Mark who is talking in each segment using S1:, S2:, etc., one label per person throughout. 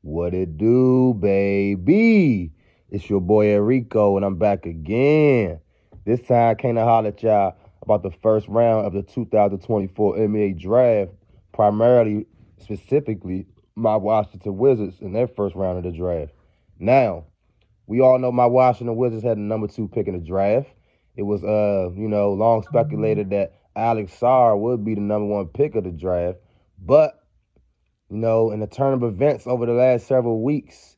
S1: What it do, baby? It's your boy Enrico, and I'm back again. This time I came to holler at y'all about the first round of the 2024 NBA draft, primarily, specifically, my Washington Wizards in their first round of the draft. Now, we all know my Washington Wizards had the number 2 pick in the draft. It was, long speculated that Alex Sarr would be the number 1 pick of the draft, but in the turn of events over the last several weeks,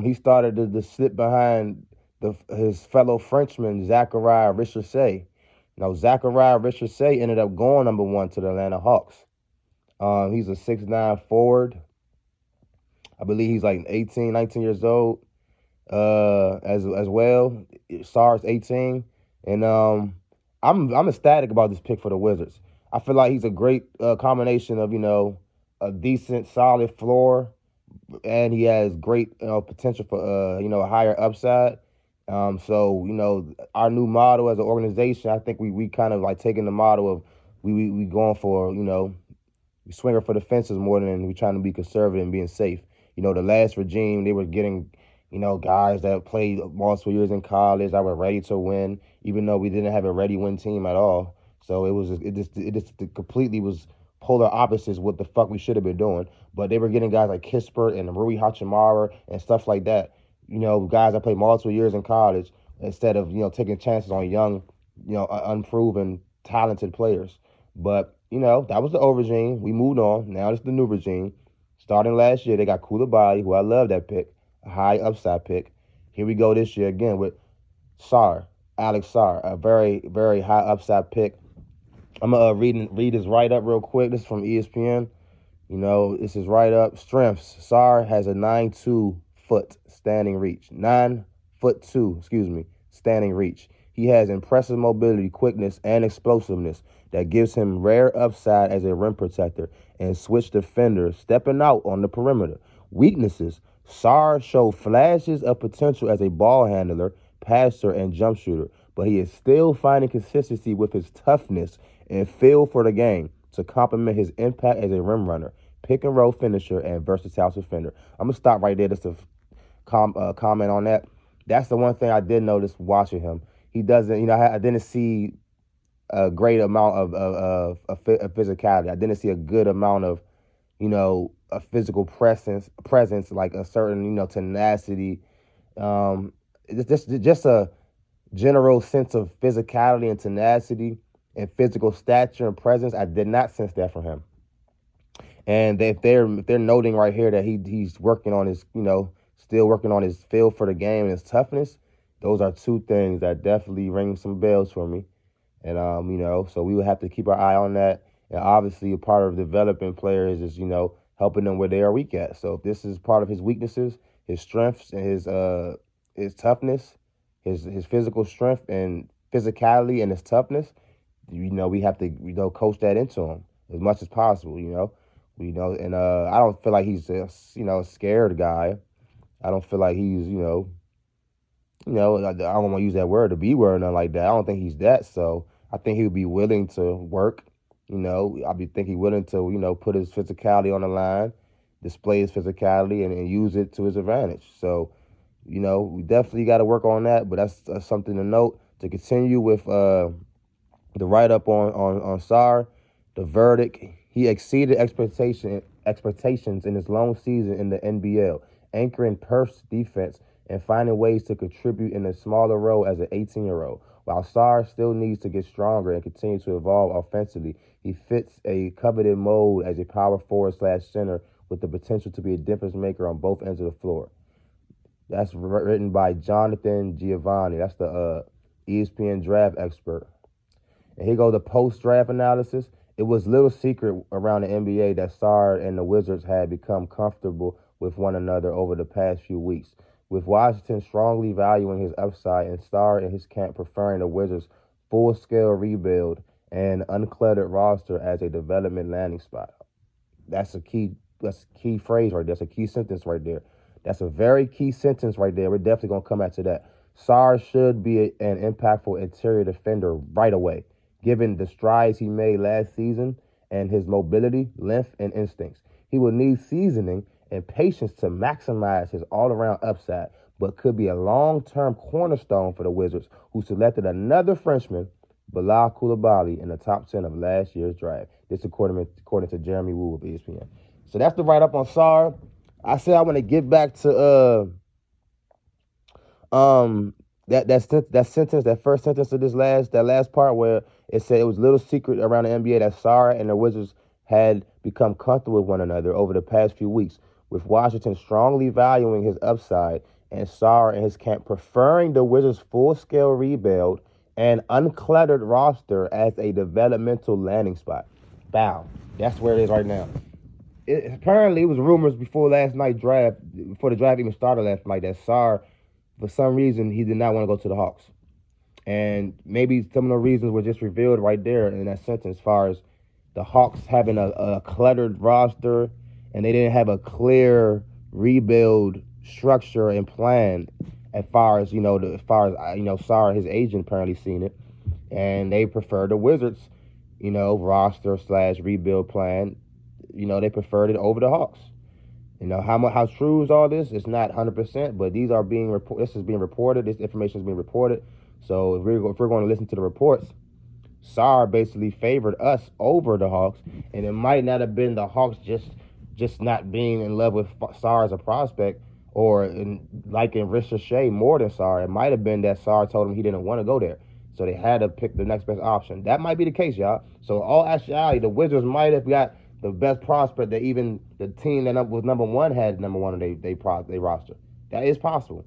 S1: he started to slip behind his fellow Frenchman, Zachariah Richardson. Zachariah Richardson ended up going number 1 to the Atlanta Hawks. He's a 6'9" forward. I believe he's like 18, 19 years old as well. Sarr's 18. And I'm ecstatic about this pick for the Wizards. I feel like he's a great combination of, a decent, solid floor, and he has great potential for a higher upside. So our new model as an organization, I think we kind of like taking the model of we going for we swinger for the fences more than we trying to be conservative and being safe. The last regime, they were getting guys that played multiple years in college that were ready to win, even though we didn't have a ready win team at all. So it just completely was polar opposites what the fuck we should have been doing. But they were getting guys like Kispert and Rui Hachimura and stuff like that. Guys that played multiple years in college instead of taking chances on young, unproven, talented players. But that was the old regime. We moved on. Now it's the new regime. Starting last year, they got Koulibaly, who I love that pick, a high upside pick. Here we go this year again with Sarr, Alex Sarr, a very, very high upside pick. I'm going to read his write-up real quick. This is from ESPN. This is write-up. Strengths. Sarr has a 9'2" standing reach. 9'2", standing reach. He has impressive mobility, quickness, and explosiveness that gives him rare upside as a rim protector and switch defender, stepping out on the perimeter. Weaknesses. Sarr showed flashes of potential as a ball handler, passer, and jump shooter, but he is still finding consistency with his toughness and feel for the game to complement his impact as a rim runner, pick and roll finisher, and versatile defender. I'm going to stop right there just to comment on that. That's the one thing I did notice watching him. He doesn't, I didn't see a great amount of physicality. I didn't see a good amount of, a physical presence, like a certain, tenacity. Just a general sense of physicality and tenacity and physical stature and presence. I did not sense that from him. And if they're noting right here that he's working on his, still working on his feel for the game and his toughness, those are two things that definitely ring some bells for me. And so we would have to keep our eye on that. And obviously, a part of developing players is helping them where they are weak at. So if this is part of his weaknesses, his strengths, and his toughness, his physical strength and physicality and his toughness, we have to coach that into him as much as possible. And I don't feel like he's a scared guy. I don't feel like he's I don't want to use that word, the B word, or nothing like that. I don't think he's that. So I think he would be willing to work. Think he's willing to, put his physicality on the line, display his physicality, and use it to his advantage. So, we definitely got to work on that. But that's something to note. To continue with the write-up on Sarr, the verdict, he exceeded expectations in his long season in the NBL, anchoring Perth's defense and finding ways to contribute in a smaller role as an 18-year-old. While Sarr still needs to get stronger and continue to evolve offensively, he fits a coveted mold as a power forward/center with the potential to be a difference maker on both ends of the floor. That's written by Jonathan Giovanni. That's the ESPN draft expert. And here goes the post-draft analysis. It was little secret around the NBA that Sarr and the Wizards had become comfortable with one another over the past few weeks, with Washington strongly valuing his upside and Sarr and his camp preferring the Wizards' full-scale rebuild and uncluttered roster as a development landing spot. That's a key phrase right there. That's a key sentence right there. That's a very key sentence right there. We're definitely going to come back to that. Sarr should be an impactful interior defender right away, given the strides he made last season and his mobility, length, and instincts. He will need seasoning and patience to maximize his all-around upside, but could be a long-term cornerstone for the Wizards, who selected another Frenchman, Bilal Coulibaly, in the top 10 of last year's draft. This according to Jeremy Woo of ESPN. So that's the write-up on Sarr. I said I want to get back to that first sentence of that last part where it said it was a little secret around the NBA that Sarr and the Wizards had become comfortable with one another over the past few weeks, with Washington strongly valuing his upside and Sarr and his camp preferring the Wizards' full-scale rebuild and uncluttered roster as a developmental landing spot. Bow. That's where it is right now. Apparently, it was rumors before the draft even started last night, that Sarr, for some reason, he did not want to go to the Hawks. And maybe some of the reasons were just revealed right there in that sentence, as far as the Hawks having a cluttered roster and they didn't have a clear rebuild structure and plan as far as Sarr, his agent, apparently seen it. And they prefer the Wizards, roster / rebuild plan. They preferred it over the Hawks. How true is all this? It's not 100%, but these are this is being reported. This information is being reported. So if we're going to listen to the reports, Sarr basically favored us over the Hawks, and it might not have been the Hawks just not being in love with Sarr as a prospect or liking Ricochet more than Sarr. It might have been that Sarr told him he didn't want to go there, so they had to pick the next best option. That might be the case, y'all. So all actuality, the Wizards might have got the best prospect that even the team that was number one had number one on their roster. That is possible,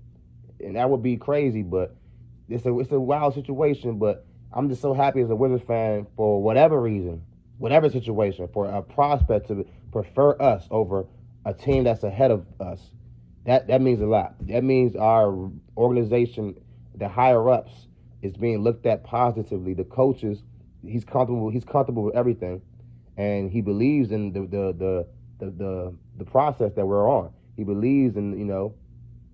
S1: and that would be crazy, but it's a wild situation. But I'm just so happy as a Wizards fan, for whatever reason, whatever situation, for a prospect to prefer us over a team that's ahead of us. That means a lot. That means our organization, the higher ups, is being looked at positively. The coaches, he's comfortable with everything, and he believes in the process that we're on. He believes in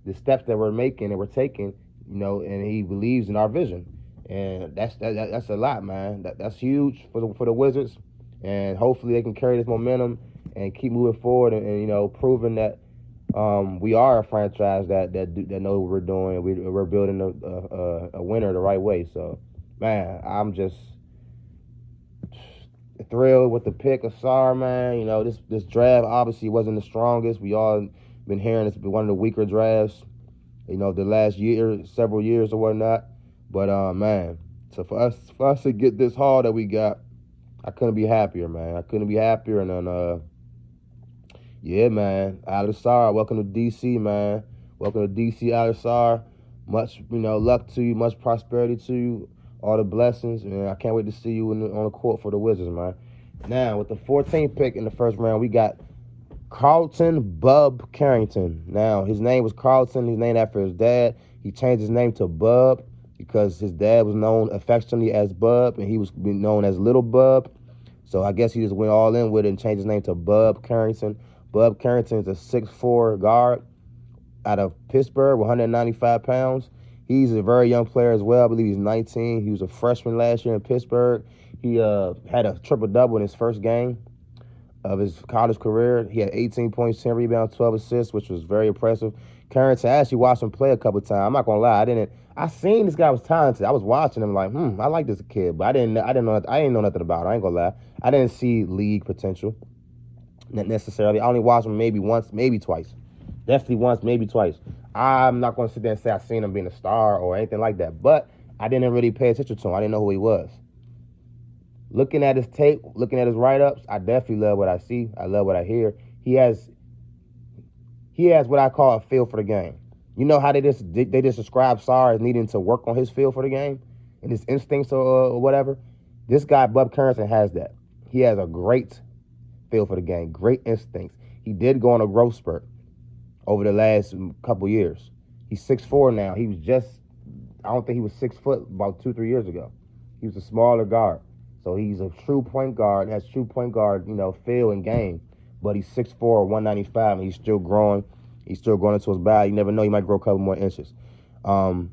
S1: the steps that we're making and we're taking, and he believes in our vision. And that's a lot, man. That's huge for the Wizards, and hopefully they can carry this momentum and keep moving forward, and proving that we are a franchise that know what we're doing. We're building a winner the right way. So, man, I'm just thrilled with the pick of Sarr, man. This draft obviously wasn't the strongest. We all been hearing it's been one of the weaker drafts, the last several years or whatnot. But man, so for us to get this haul that we got, I couldn't be happier, man. I couldn't be happier. And then yeah, man, Alex Sarr, welcome to DC, man. Welcome to DC, Alex Sarr. Much luck to you, much prosperity to you, all the blessings, and I can't wait to see you on the court for the Wizards, man. Now, with the 14th pick in the first round, we got Carlton Bub Carrington. Now, his name was Carlton. He's named after his dad. He changed his name to Bub because his dad was known affectionately as Bub, and he was known as Little Bub. So I guess he just went all in with it and changed his name to Bub Carrington. Bub Carrington is a 6'4" guard out of Pittsburgh, 195 pounds. He's a very young player as well. I believe he's 19. He was a freshman last year in Pittsburgh. He had a triple-double in his first game of his college career. He had 18 points, 10 rebounds, 12 assists, which was very impressive. Carrington, I actually watched him play a couple of times. I'm not gonna lie, I seen this guy was talented. I was watching him like, I like this kid, but I didn't know nothing about him. I ain't gonna lie. I didn't see league potential, not necessarily. I only watched him maybe once, maybe twice. Definitely once, maybe twice. I'm not gonna sit there and say I seen him being a star or anything like that, but I didn't really pay attention to him. I didn't know who he was. Looking at his tape, looking at his write-ups, I definitely love what I see. I love what I hear. He has what I call a feel for the game. You know how they just describe Sarr as needing to work on his feel for the game and his instincts or whatever? This guy, Bub Carrington, has that. He has a great feel for the game, great instincts. He did go on a growth spurt over the last couple years. He's 6'4" now. I don't think he was 6 foot about 2-3 years ago. He was a smaller guard. So he's a true point guard, has true point guard, feel and game. But he's 6'4", 195, and he's still growing. He's still growing into his body. You never know, he might grow a couple more inches. Bub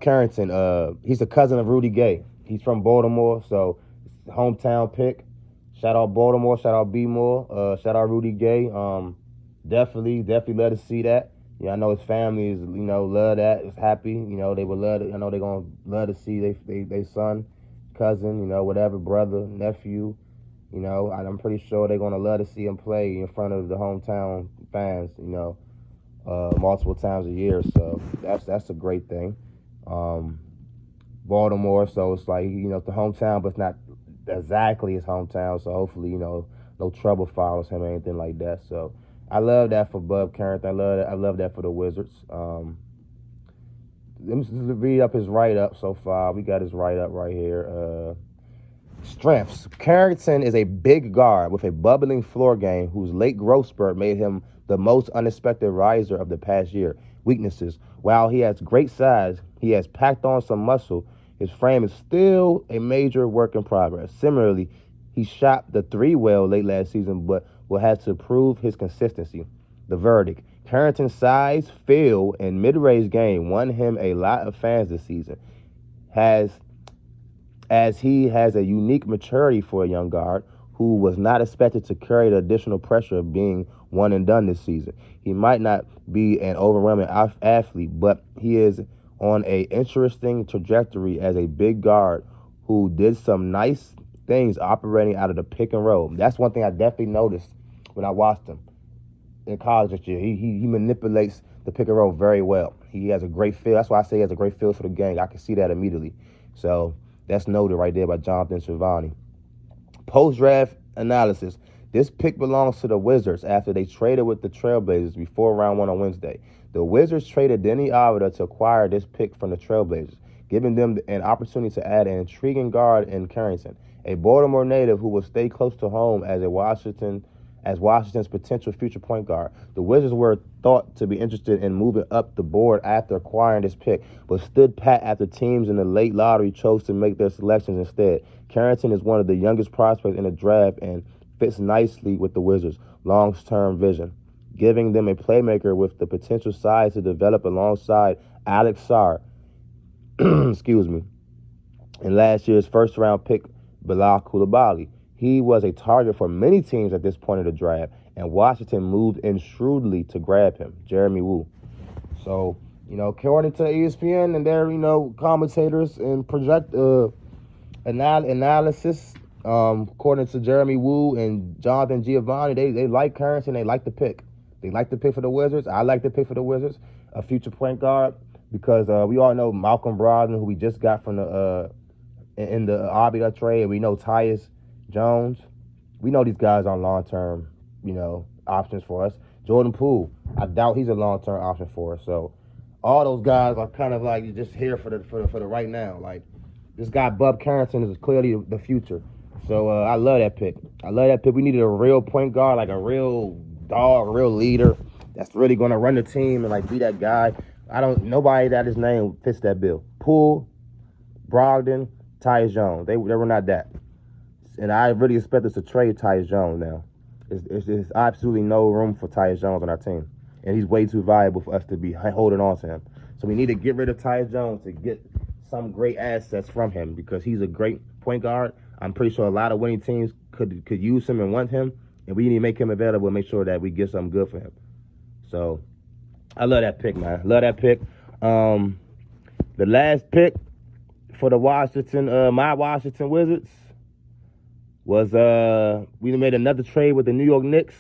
S1: Carrington, he's a cousin of Rudy Gay. He's from Baltimore, so hometown pick. Shout out Baltimore. Shout out B More. Shout out Rudy Gay. Definitely love to see that. Yeah, I know his family is, love that. Is happy. They would love to, I know they're gonna love to see they son, cousin, whatever, brother, nephew. I'm pretty sure they're gonna love to see him play in front of the hometown fans. Multiple times a year. So that's a great thing. Baltimore, so it's like, it's the hometown, but it's not exactly his hometown. So hopefully, no trouble follows him or anything like that. So I love that for Bub Carrington. I love that for the Wizards. Let me just read up his write-up so far. We got his write-up right here. Strengths. Carrington is a big guard with a bubbling floor game whose late growth spurt made him the most unexpected riser of the past year. Weaknesses. While he has great size, he has packed on some muscle. His frame is still a major work in progress. Similarly, he shot the three well late last season, but will have to prove his consistency. The verdict. Carrington's size, feel, and mid-range game won him a lot of fans this season. As he has a unique maturity for a young guard who was not expected to carry the additional pressure of being one and done this season. He might not be an overwhelming athlete, but he is on an interesting trajectory as a big guard who did some nice things operating out of the pick and roll. That's one thing I definitely noticed when I watched him in college this year. He manipulates the pick and roll very well. He has a great feel. That's why I say he has a great feel for the game. I can see that immediately. So that's noted right there by Jonathan Scrivani. Post-draft analysis. This pick belongs to the Wizards after they traded with the Trailblazers before round one on Wednesday. The Wizards traded Denny Avdija to acquire this pick from the Trailblazers, giving them an opportunity to add an intriguing guard in Carrington, a Baltimore native who will stay close to home as Washington's potential future point guard. The Wizards were thought to be interested in moving up the board after acquiring this pick, but stood pat after teams in the late lottery chose to make their selections instead. Carrington is one of the youngest prospects in the draft and fits nicely with the Wizards' long-term vision, giving them a playmaker with the potential size to develop alongside Alex Sarr, excuse me, and last year's first-round pick, Bilal Coulibaly. He was a target for many teams at this point of the draft, and Washington moved in shrewdly to grab him, Jeremy Woo. So, according to ESPN and their, commentators and project analysis, according to Jeremy Woo and Jonathan Giovanni, they like Carrington. They like the pick. They like the pick for the Wizards. I like the pick for the Wizards, a future point guard, because we all know Malcolm Brogdon, who we just got from in the Avdija trade, and we know Tyus Jones. We know these guys are long-term, options for us. Jordan Poole, I doubt he's a long-term option for us. So all those guys are kind of like just here for the right now. Like, this guy Bub Carrington is clearly the future. So I love that pick. We needed a real point guard, like a real dog, a real leader that's really gonna run the team and like be that guy. Nobody that his name fits that bill. Poole, Brogdon, Tyus Jones. They were not that. And I really expect us to trade Tyus Jones now. There's absolutely no room for Tyus Jones on our team. And he's way too valuable for us to be holding on to him. So we need to get rid of Tyus Jones to get some great assets from him, because he's a great point guard. I'm pretty sure a lot of winning teams could use him and want him. And we need to make him available and make sure that we get something good for him. So I love that pick, man. Love that pick. The last pick for the my Washington Wizards was we made another trade with the New York Knicks.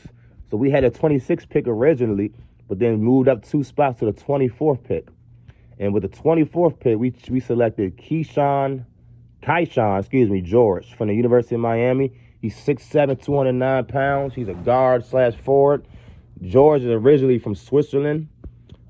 S1: So we had a 26th pick originally, but then moved up 2 spots to the 24th pick. And with the 24th pick, we selected Keyshawn George from the University of Miami. He's 6'7", 209 pounds. He's a guard/forward. George is originally from Switzerland.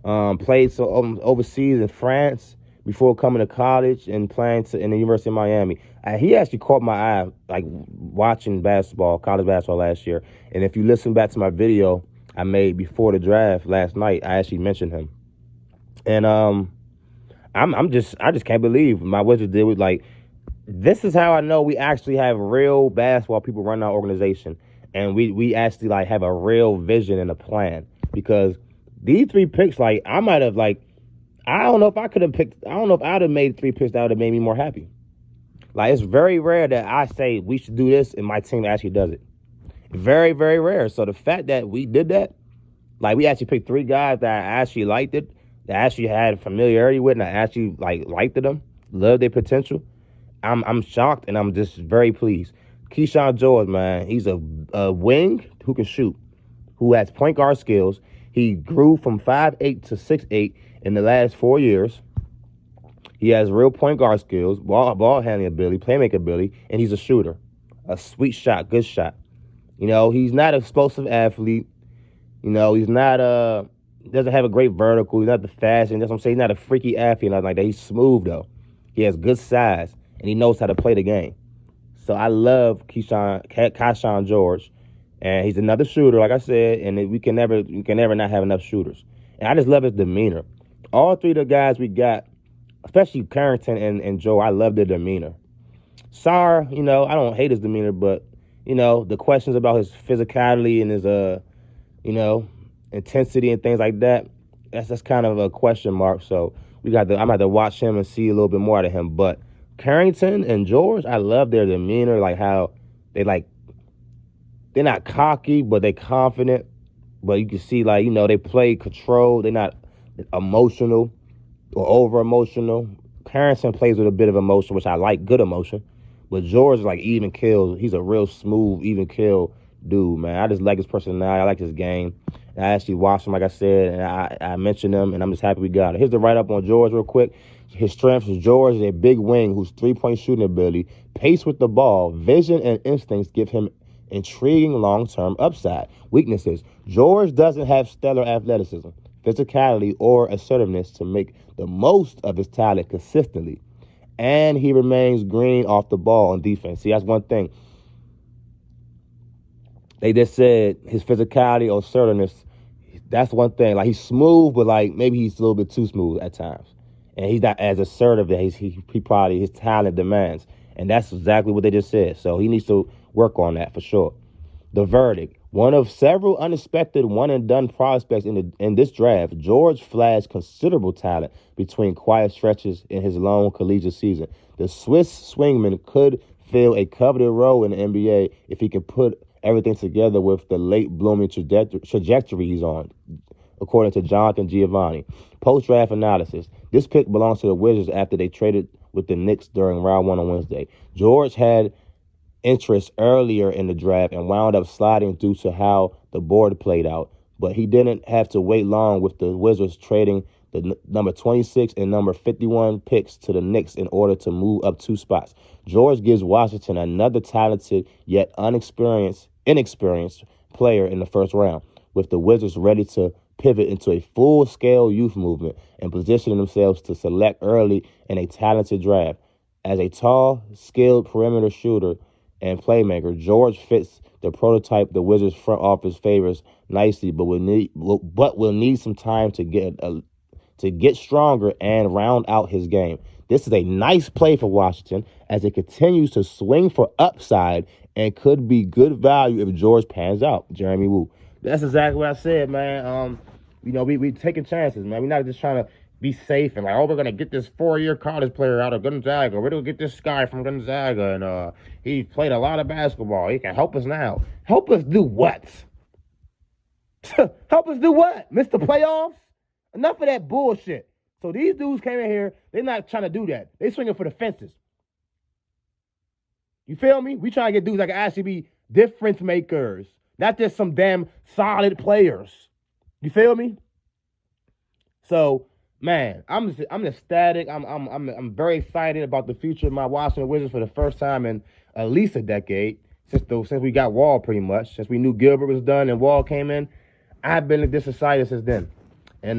S1: Played overseas in France before coming to college and playing in the University of Miami. He actually caught my eye, like watching college basketball last year. And if you listen back to my video I made before the draft last night, I actually mentioned him. And I just can't believe my Wizards did with, like, this is how I know we actually have real basketball people running our organization, and we actually like have a real vision and a plan. Because these 3 picks, like, I might have, like, I don't know if I'd have made 3 picks that would have made me more happy. Like, it's very rare that I say we should do this and my team actually does it. Very, very rare. So the fact that we did that, like, we actually picked 3 guys that I actually liked it, that I actually had familiarity with, and I actually liked them, loved their potential. I'm shocked and I'm just very pleased. Keyshawn George, man, he's a wing who can shoot, who has point guard skills. He grew from 5'8" to 6'8" in the last 4 years. He has real point guard skills, ball handling ability, playmaking ability, and he's a shooter. A sweet shot, good shot. You know, he's not an explosive athlete. You know, he's not doesn't have a great vertical. He's not the fastest. That's what I'm saying. He's not a freaky athlete, nothing like that. He's smooth though. He has good size and he knows how to play the game. So I love Keyshawn George, and he's another shooter, like I said. And we can never not have enough shooters. And I just love his demeanor. All 3 of the guys we got, especially Carrington and Joe, I love their demeanor. Sarr, you know, I don't hate his demeanor, but you know, the questions about his physicality and his you know, intensity and things like that, that's kind of a question mark. So I'm gonna have to watch him and see a little bit more out of him. But Carrington and George, I love their demeanor, like how they're not cocky, but they're confident. But you can see, like, you know, they play control. They're not emotional or over emotional. Carrington plays with a bit of emotion, which I like, good emotion. But George is like even kill. He's a real smooth, even kill dude, man. I just like his personality. I like his game. And I actually watched him, like I said, and I mentioned him, and I'm just happy we got it. Here's the write-up on George real quick. His strengths is George is a big wing whose three-point shooting ability, pace with the ball, vision, and instincts give him intriguing long-term upside. Weaknesses: George doesn't have stellar athleticism, physicality, or assertiveness to make the most of his talent consistently. And he remains green off the ball on defense. See, that's one thing. They just said his physicality or assertiveness, that's one thing. Like, he's smooth, but like maybe he's a little bit too smooth at times. And he's not as assertive as he probably his talent demands. And that's exactly what they just said. So he needs to work on that for sure. The verdict: one of several unexpected one-and-done prospects in this draft, George flashed considerable talent between quiet stretches in his long collegiate season. The Swiss swingman could fill a coveted role in the NBA if he can put everything together with the late-blooming trajectory he's on, according to Jonathan Giovanni. Post-draft analysis: this pick belongs to the Wizards after they traded with the Knicks during round 1 on Wednesday. George had interest earlier in the draft and wound up sliding due to how the board played out, but he didn't have to wait long with the Wizards trading the number 26 and number 51 picks to the Knicks in order to move up 2 spots. George gives Washington another talented yet inexperienced player in the first round, with the Wizards ready to pivot into a full-scale youth movement and positioning themselves to select early in a talented draft. As a tall, skilled perimeter shooter and playmaker, George fits the prototype the Wizards front office favors nicely, but will need some time to get stronger and round out his game. This is a nice play for Washington as it continues to swing for upside and could be good value if George pans out. Jeremy Woo. That's exactly what I said, man. You know, we taking chances, man. We're not just trying to be safe and like, oh, we're going to get this 4-year college player out of Gonzaga. We're going to get this guy from Gonzaga, and he played a lot of basketball. He can help us now. Help us do what? Help us do what? Miss the playoffs? Enough of that bullshit. So these dudes came in here, they're not trying to do that. They swinging for the fences. You feel me? We trying to get dudes that can actually be difference makers, not just some damn solid players. You feel me? So, man, I'm ecstatic. I'm very excited about the future of my Washington Wizards for the first time in at least a decade since we got Wall, pretty much. Since we knew Gilbert was done and Wall came in, I've been this excited since then. And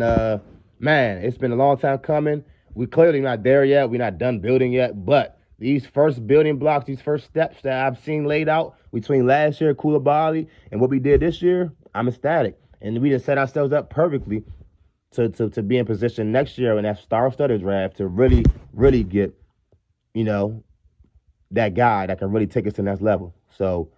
S1: man, it's been a long time coming. We clearly not there yet. We're not done building yet, but these first building blocks, these first steps that I've seen laid out between last year, Koulibaly, and what we did this year, I'm ecstatic. And we just set ourselves up perfectly to be in position next year in that star-studded draft to really, really get, you know, that guy that can really take us to the next level. So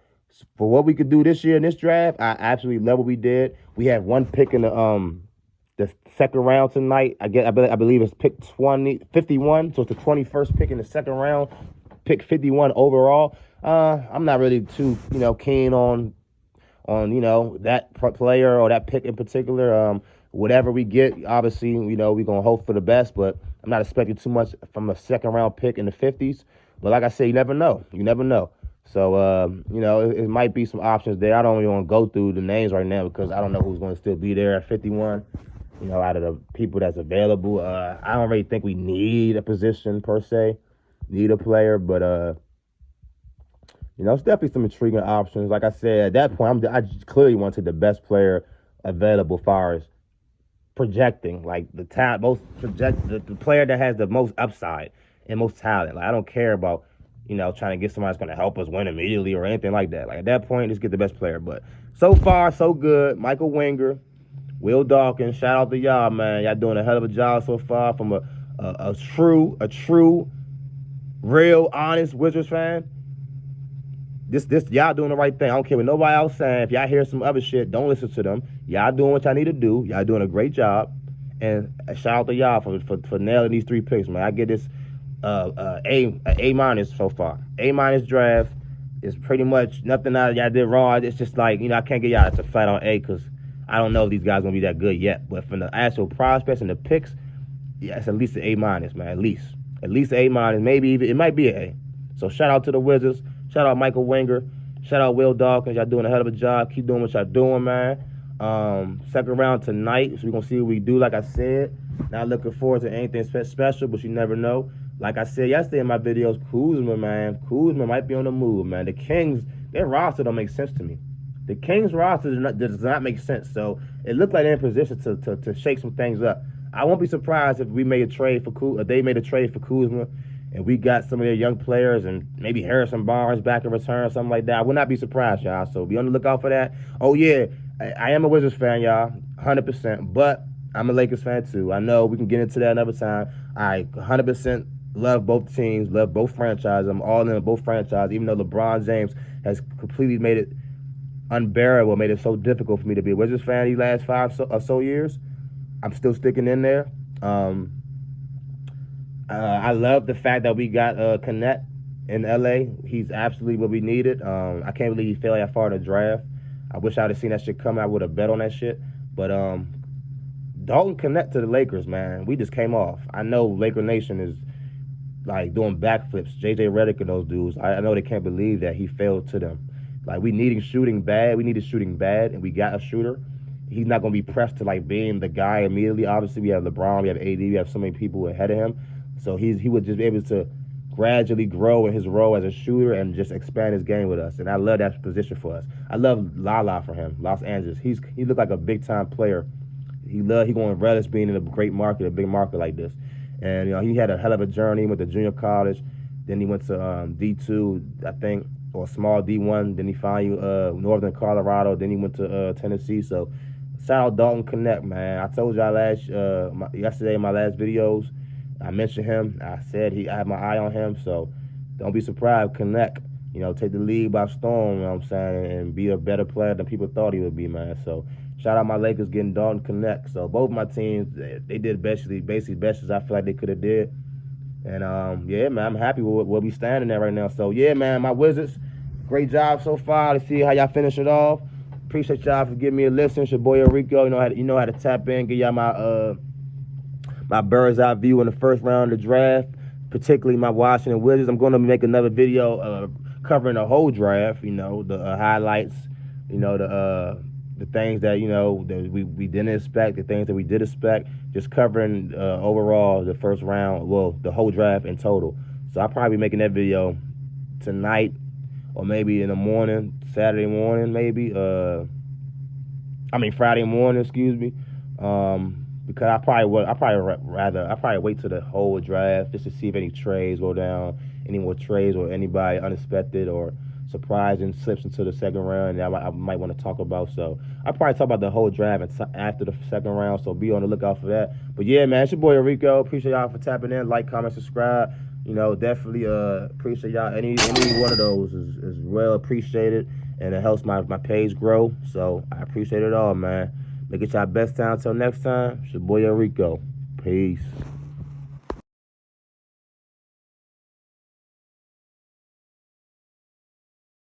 S1: for what we could do this year in this draft, I absolutely love what we did. We have one pick in the second round tonight. I believe it's pick 51, so it's the 21st pick in the second round. pick 51 overall. I'm not really too, keen on that player or that pick in particular. Whatever we get, obviously, we're gonna hope for the best, but I'm not expecting too much from a second round pick in the 50s. But like I said, you never know. You never know. So it might be some options there. I don't even want to go through the names right now because I don't know who's going to still be there at 51. Out of the people that's available, I don't really think we need a position per se, need a player, but it's definitely some intriguing options. Like I said, at that point, I clearly wanted the best player available, as far as projecting, like the player that has the most upside and most talent. Like I don't care about trying to get somebody that's going to help us win immediately or anything like that. Like at that point, just get the best player. But so far, so good. Michael Winger, Will Dawkins, shout out to y'all, man. Y'all doing a hell of a job so far from a true, real, honest Wizards fan. This y'all doing the right thing. I don't care what nobody else saying. If y'all hear some other shit, don't listen to them. Y'all doing what y'all need to do. Y'all doing a great job. And shout out to y'all for nailing these 3 picks, man. I get this A minus so far. A minus draft is pretty much nothing that y'all did wrong. It's just like, I can't get y'all to flat on A because I don't know if these guys gonna be that good yet. But from the actual prospects and the picks, yeah, it's at least an A minus, man. At least A minus. Maybe even it might be an A. So shout out to the Wizards. Shout out Michael Winger. Shout out Will Dawkins. Y'all doing a hell of a job. Keep doing what y'all doing, man. Second round tonight, so we're going to see what we do, like I said. Not looking forward to anything special, but you never know. Like I said yesterday in my videos, Kuzma, man. Kuzma might be on the move, man. The Kings, their roster don't make sense to me. The Kings roster does not make sense, so it looked like they're in position to shake some things up. I won't be surprised if we made a trade for they made a trade for Kuzma, and we got some of their young players and maybe Harrison Barnes back in return, something like that. I would not be surprised, y'all. So be on the lookout for that. Oh, yeah, I am a Wizards fan, y'all, 100%. But I'm a Lakers fan, too. I know we can get into that another time. I 100% love both teams, love both franchises. I'm all in both franchises, even though LeBron James has completely made it unbearable, made it so difficult for me to be a Wizards fan these last 5 or so years. I'm still sticking in there. I love the fact that we got Konnect in LA. He's absolutely what we needed. I can't believe he fell that far in the draft. I wish I'd have seen that shit come. I would have bet on that shit. But Dalton Konnect to the Lakers, man. We just came off. I know Laker Nation is like doing backflips. JJ Redick and those dudes. I know they can't believe that he failed to them. Like we needed shooting bad, and we got a shooter. He's not gonna be pressed to like being the guy immediately. Obviously, we have LeBron, we have AD, we have so many people ahead of him. So he would just be able to gradually grow in his role as a shooter and just expand his game with us. And I love that position for us. I love Lala for him, Los Angeles. He looked like a big time player. He going to relish being in a great market, a big market like this. And he had a hell of a journey. He went to junior college, then he went to D2, I think, or small D1. Then he finally Northern Colorado. Then he went to Tennessee. So shout out Dalton Konnect, man. I told y'all yesterday in my last videos, I mentioned him. I said I had my eye on him. So don't be surprised, Konnect, take the league by storm, I'm saying, and be a better player than people thought he would be, man. So shout out my Lakers getting Dalton Konnect. So both my teams, they did basically best as I feel like they could have did. And yeah, man, I'm happy with where we standing at right now. So yeah, man, my Wizards, great job so far. Let's see how y'all finish it off. Appreciate y'all for giving me a listen. It's your boy Enrico. You know how to tap in, give y'all my bird's eye view in the first round of the draft, particularly my Washington Wizards. I'm going to make another video covering the whole draft. The highlights. The things that that we didn't expect, the things that we did expect. Just covering overall the first round, well, the whole draft in total. So I'll probably be making that video tonight or maybe in the morning, Saturday morning, maybe. Friday morning, excuse me. Because I probably wait till the whole draft just to see if any trades go down, any more trades or anybody unexpected or surprising slips into the second round that I might want to talk about. So I'll probably talk about the whole draft after the second round, so be on the lookout for that. But yeah, man, it's your boy Enrico. Appreciate y'all for tapping in. Like, comment, subscribe. Definitely appreciate y'all. Any one of those is well appreciated, and it helps my page grow. So I appreciate it all, man. Make it y'all best time. Until next time, it's your boy Enrico. Peace.